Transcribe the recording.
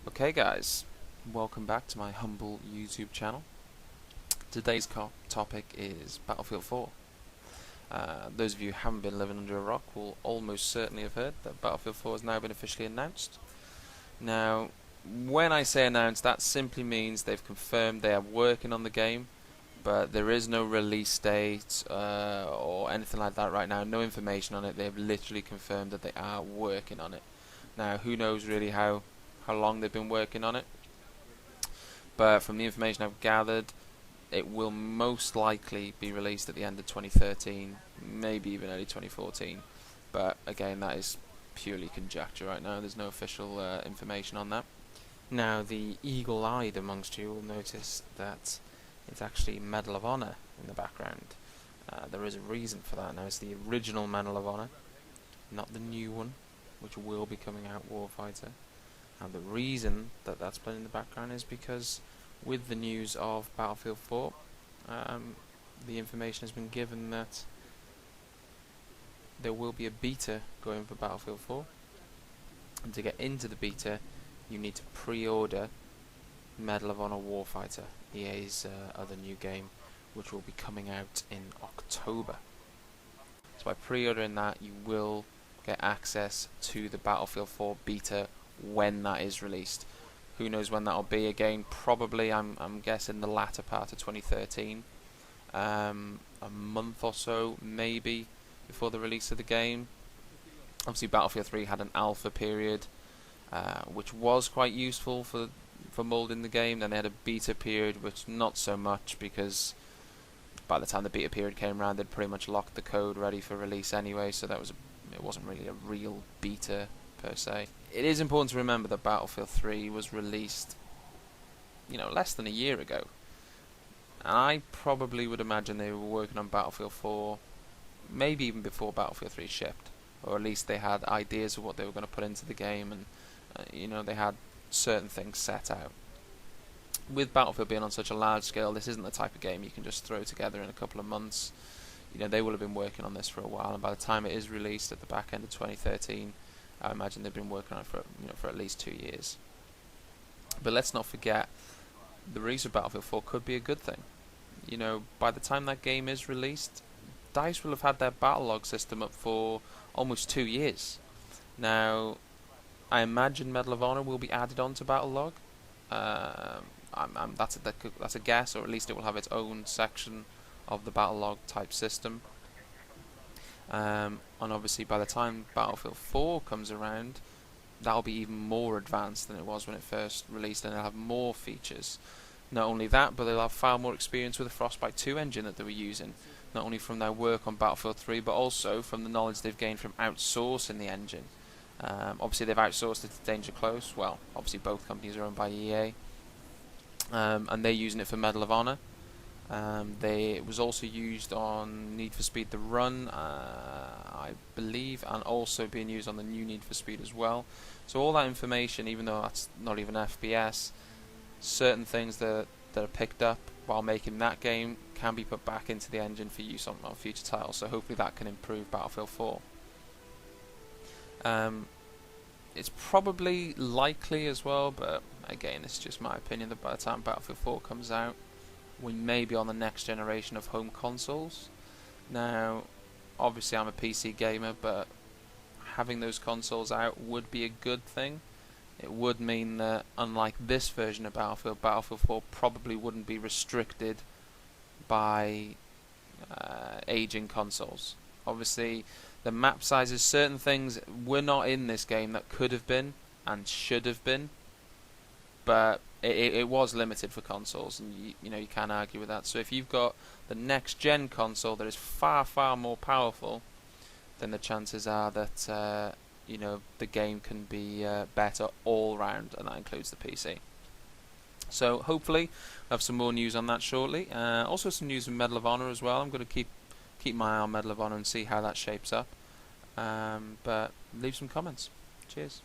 Okay guys, welcome back to my humble YouTube channel. Today's topic is Battlefield 4. Those of you who haven't been living under a rock will almost certainly have heard that Battlefield 4 has now been officially announced. Now, when I say announced, that simply means they've confirmed they are working on the game, but there is no release date or anything like that right now, no information on it. They've literally confirmed that they are working on it. Now, who knows really how long they've been working on it, but from the information I've gathered, it will most likely be released at the end of 2013, maybe even early 2014. But again, that is purely conjecture right now. There's no official information on that. Now, the eagle-eyed amongst you will notice that it's actually Medal of Honor in the background. There is a reason for that. Now, it's the original Medal of Honor, not the new one, which will be coming out, Warfighter. And the reason that that's playing in the background is because with the news of Battlefield 4, the information has been given that there will be a beta going for Battlefield 4, and to get into the beta you need to pre-order Medal of Honor Warfighter, EA's other new game, which will be coming out in October. So by pre-ordering that, you will get access to the Battlefield 4 beta when that is released. Who knows when that'll be? Again, probably I'm guessing the latter part of 2013, a month or so maybe before the release of the game. Obviously Battlefield 3 had an alpha period, which was quite useful for molding the game. Then they had a beta period, which not so much, because by the time the beta period came around they'd pretty much locked the code ready for release anyway, so it wasn't really a real beta per se. It is important to remember that Battlefield 3 was released, less than a year ago. And I probably would imagine they were working on Battlefield 4 maybe even before Battlefield 3 shipped, or at least they had ideas of what they were going to put into the game, and they had certain things set out. With Battlefield being on such a large scale, this isn't the type of game you can just throw together in a couple of months. They will have been working on this for a while, and by the time it is released at the back end of 2013, I imagine they've been working on it for at least 2 years. But let's not forget, the release of Battlefield 4 could be a good thing. By the time that game is released, DICE will have had their battle log system up for almost 2 years. Now, I imagine Medal of Honor will be added onto battle log. That's a guess, or at least it will have its own section of the battle log type system. And obviously by the time Battlefield 4 comes around, that'll be even more advanced than it was when it first released, and it'll have more features. Not only that, but they'll have far more experience with the Frostbite 2 engine that they were using, not only from their work on Battlefield 3, but also from the knowledge they've gained from outsourcing the engine. Obviously they've outsourced it to Danger Close. Well, obviously both companies are owned by EA, and they're using it for Medal of Honor. It was also used on Need for Speed The Run, I believe, and also being used on the new Need for Speed as well. So all that information, even though that's not even FPS, certain things that are picked up while making that game can be put back into the engine for use on future titles. So hopefully that can improve Battlefield 4. It's probably likely as well, but again, it's just my opinion, that by the time Battlefield 4 comes out, we may be on the next generation of home consoles. Now, obviously I'm a PC gamer, but having those consoles out would be a good thing. It would mean that, unlike this version of Battlefield 4 probably wouldn't be restricted by aging consoles. Obviously, the map sizes, certain things were not in this game that could have been and should have been, but it was limited for consoles, and you can't argue with that. So if you've got the next gen console that is far more powerful, then the chances are that the game can be better all round, and that includes the PC. So hopefully we'll have some more news on that shortly. Also some news on Medal of Honor as well. I'm going to keep my eye on Medal of Honor and see how that shapes up. But leave some comments. Cheers.